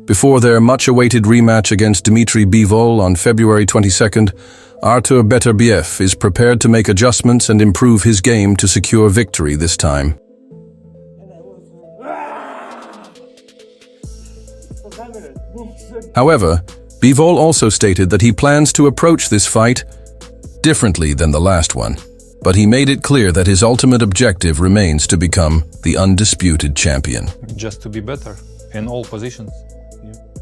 Before their much-awaited rematch against Dmitry Bivol on February 22nd, Artur Beterbiev is prepared to make adjustments and improve his game to secure victory this time. However, Bivol also stated that he plans to approach this fight differently than the last one, but he made it clear that his ultimate objective remains to become the undisputed champion. Just to be better in all positions,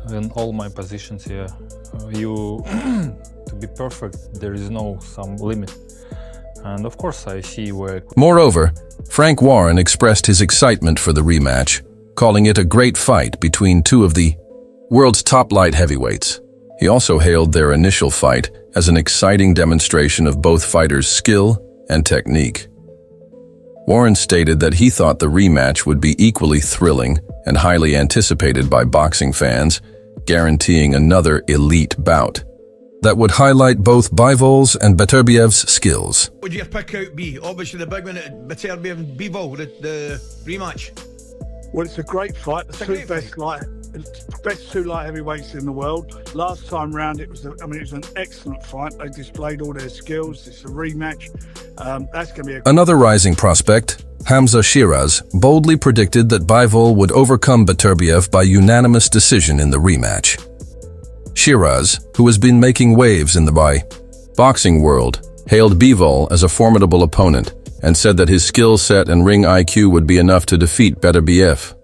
in all my positions here. To be perfect, there is no some limit. And of course I see where... Moreover, Frank Warren expressed his excitement for the rematch, calling it a great fight between two of the world's top light heavyweights. He also hailed their initial fight as an exciting demonstration of both fighters' skill and technique. Warren stated that he thought the rematch would be equally thrilling and highly anticipated by boxing fans, guaranteeing another elite bout that would highlight both Bivol's and Beterbiev's skills. Would you pick out B? Obviously the big one, Beterbiev and Bivol, the rematch. Well, it's a great fight. The two best two light heavyweights in the world. Last time round, it was an excellent fight. They displayed all their skills. It's a rematch. That's going to be Another rising prospect, Hamza Sheeraz, boldly predicted that Bivol would overcome Beterbiev by unanimous decision in the rematch. Sheeraz, who has been making waves in the boxing world, hailed Bivol as a formidable opponent and said that his skill set and ring IQ would be enough to defeat Beterbiev.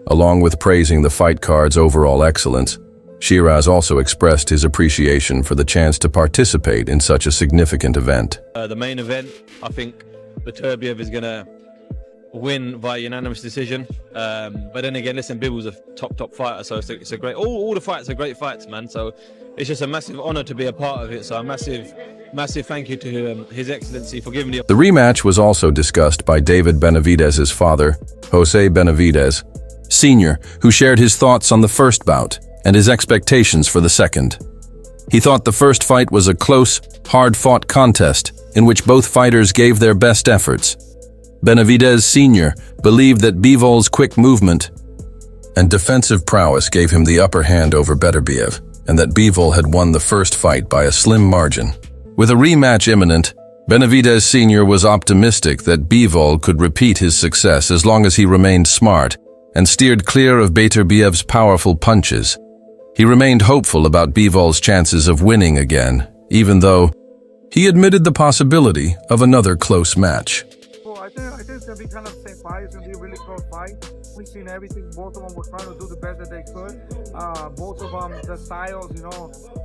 Along with praising the fight card's overall excellence, Sheeraz also expressed his appreciation for the chance to participate in such a significant event. The main event, I think Beterbiev is going to win by unanimous decision. But then again, listen, Bivol's a top fighter, so it's a great... All the fights are great fights, man. So it's just a massive honor to be a part of it. So a massive thank you to His Excellency for giving The rematch was also discussed by David Benavidez's father, Jose Benavidez, Sr., who shared his thoughts on the first bout and his expectations for the second. He thought the first fight was a close, hard-fought contest in which both fighters gave their best efforts. Benavidez Sr. believed that Bivol's quick movement and defensive prowess gave him the upper hand over Beterbiev, and that Bivol had won the first fight by a slim margin. With a rematch imminent, Benavidez Sr. was optimistic that Bivol could repeat his success as long as he remained smart and steered clear of Beterbiev's powerful punches. He remained hopeful about Bivol's chances of winning again, even though he admitted the possibility of another close match. I think it's going to be kind of the same fight. It's going to be a really close fight. We've seen everything. Both of them were trying to do the best that they could. Both of them, the styles,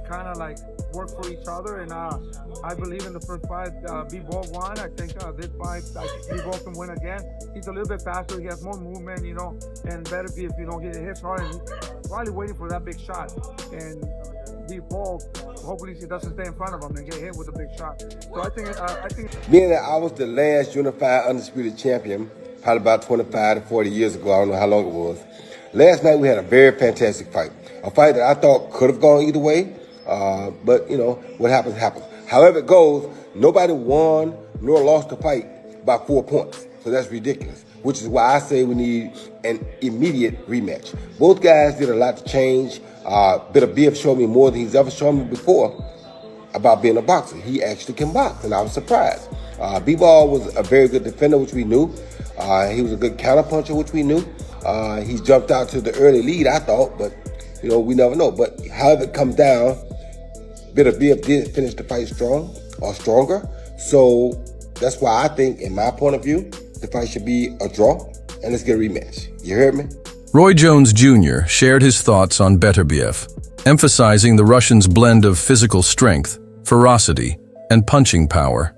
kind of like work for each other. And I believe in the first fight, Bivol won. I think this fight, Bivol can win again. He's a little bit faster. He has more movement, and Beterbiev, he hits hard. And he's probably waiting for that big shot. And Bivol, hopefully he doesn't stay in front of him and get hit with a big shot. So I think Being that I was the last unified undisputed champion, probably about 25 to 40 years ago, I don't know how long it was. Last night we had a very fantastic fight. A fight that I thought could have gone either way, but what happens, happens. However it goes, nobody won nor lost the fight by 4 points. So that's ridiculous, which is why I say we need an immediate rematch. Both guys did a lot to change. Beterbiev showed me more than he's ever shown me before about being a boxer. He actually can box, and I was surprised. Bivol was a very good defender, which we knew. He was a good counterpuncher, which we knew. He jumped out to the early lead, I thought, but we never know. But however it comes down, Beterbiev did finish the fight strong or stronger. So that's why I think, in my point of view, the fight should be a draw, and let's get a rematch. You heard me? Roy Jones Jr. shared his thoughts on Beterbiev, emphasizing the Russian's blend of physical strength, ferocity, and punching power.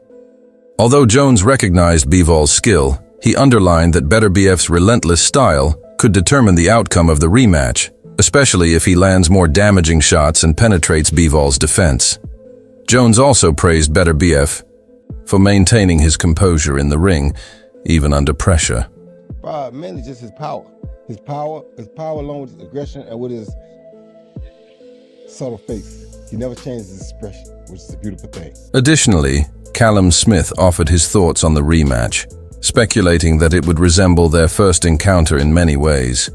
Although Jones recognized Bivol's skill, he underlined that Beterbiev's relentless style could determine the outcome of the rematch, especially if he lands more damaging shots and penetrates Bivol's defense. Jones also praised Beterbiev for maintaining his composure in the ring, even under pressure. Mainly just his power. His power along with his aggression and with his subtle face. He never changes his expression, which is a beautiful thing. Additionally, Callum Smith offered his thoughts on the rematch, speculating that it would resemble their first encounter in many ways.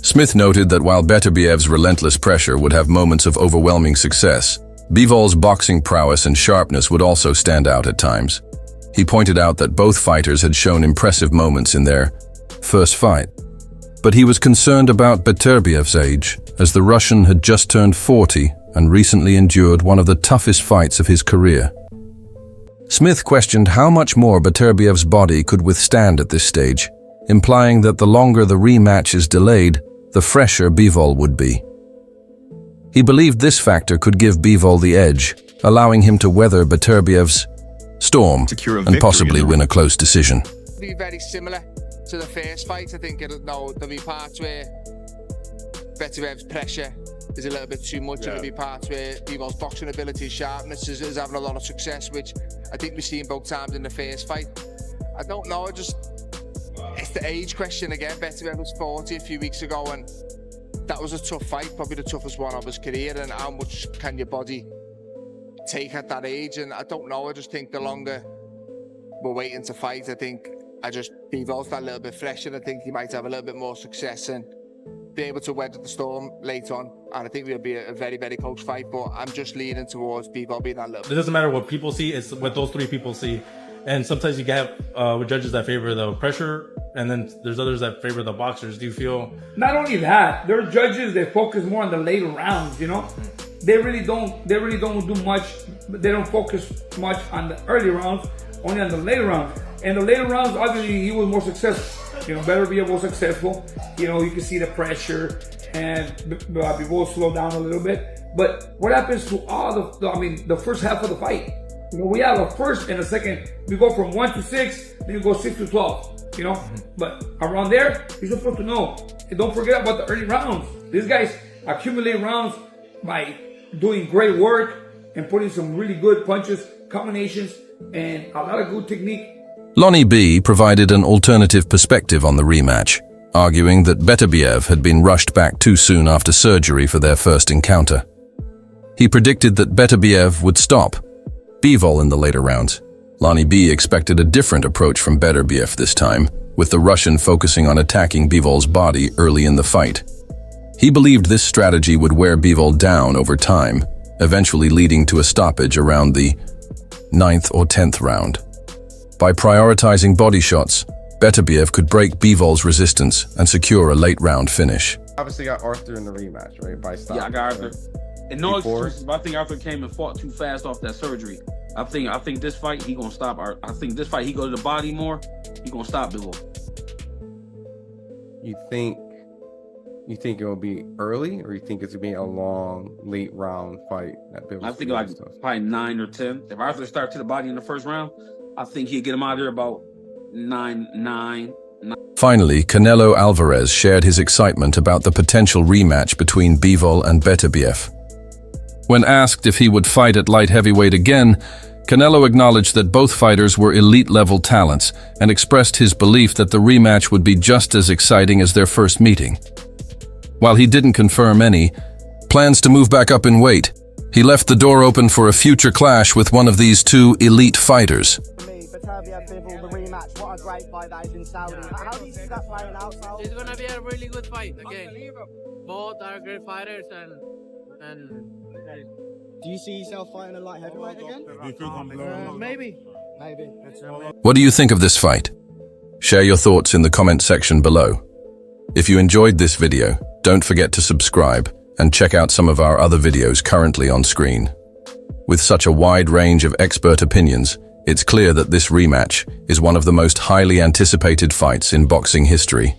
Smith noted that while Beterbiev's relentless pressure would have moments of overwhelming success, Bivol's boxing prowess and sharpness would also stand out at times. He pointed out that both fighters had shown impressive moments in their first fight. But he was concerned about Beterbiev's age, as the Russian had just turned 40 and recently endured one of the toughest fights of his career. Smith questioned how much more Beterbiev's body could withstand at this stage, implying that the longer the rematch is delayed, the fresher Bivol would be. He believed this factor could give Bivol the edge, allowing him to weather Beterbiev's storm and possibly win a close decision. It'll be very similar to the first fight. I think there'll be parts where Beterbiev's pressure is a little bit too much. There'll be parts where Bivol's boxing ability, sharpness is having a lot of success, which I think we've seen both times in the first fight. I don't know, it's the age question again. Beterbiev was 40 a few weeks ago, and that was a tough fight, probably the toughest one of his career, and how much can your body take at that age? And I don't know, I just think the longer we're waiting to fight, Bivol's that little bit fresher. I think he might have a little bit more success and be able to weather the storm late on, and I think it'll be a very, very close fight, but I'm just leaning towards Bivol being that little bit. It doesn't matter what people see, it's what those three people see. And sometimes you get with judges that favor the pressure, and then there's others that favor the boxers. Do you feel? Not only that, there are judges that focus more on the later rounds. You know, they really don't do much. They don't focus much on the early rounds, only on the later rounds. And the later rounds, obviously, he was more successful. You know, Beterbiev was successful. You know, you can see the pressure, and Bivol slowed down a little bit. But what happens to all the first half of the fight? You know, we have a first and a second. We go from 1 to 6, then you go 6 to 12. You know, but around there, you're supposed to know. And don't forget about the early rounds. These guys accumulate rounds by doing great work and putting some really good punches, combinations, and a lot of good technique. Lonnie B provided an alternative perspective on the rematch, arguing that Beterbiev had been rushed back too soon after surgery for their first encounter. He predicted that Beterbiev would stop Bivol in the later rounds. Lonnie B expected a different approach from Beterbiev this time, with the Russian focusing on attacking Bivol's body early in the fight. He believed this strategy would wear Bivol down over time, eventually leading to a stoppage around the 9th or 10th round. By prioritizing body shots, Beterbiev could break Bivol's resistance and secure a late round finish. Obviously got Artur in the rematch, right? By stop. Yeah, I got Artur. And no excuses, but I think Artur came and fought too fast off that surgery. I think this fight he gonna stop Artur. I think this fight he go to the body more. He gonna stop Bivol. You think it'll be early, or you think it's gonna be a long, late round fight? I think like probably 9 or 10. If Artur start to the body in the first round, I think he'll get him out of there about 9. Finally, Canelo Alvarez shared his excitement about the potential rematch between Bivol and Beterbiev. When asked if he would fight at light heavyweight again, Canelo acknowledged that both fighters were elite-level talents and expressed his belief that the rematch would be just as exciting as their first meeting. While he didn't confirm any plans to move back up in weight, he left the door open for a future clash with one of these two elite fighters. Beterbiev, Bivol, the rematch. What a great fight that is in Saudi. How do you see that playing out, Saudi? It's gonna be a really good fight again. Both are great fighters, and do you see yourself fighting a light heavyweight again? maybe. What do you think of this fight? Share your thoughts in the comment section below. If you enjoyed this video, don't forget to subscribe and check out some of our other videos currently on screen. With such a wide range of expert opinions, it's clear that this rematch is one of the most highly anticipated fights in boxing history.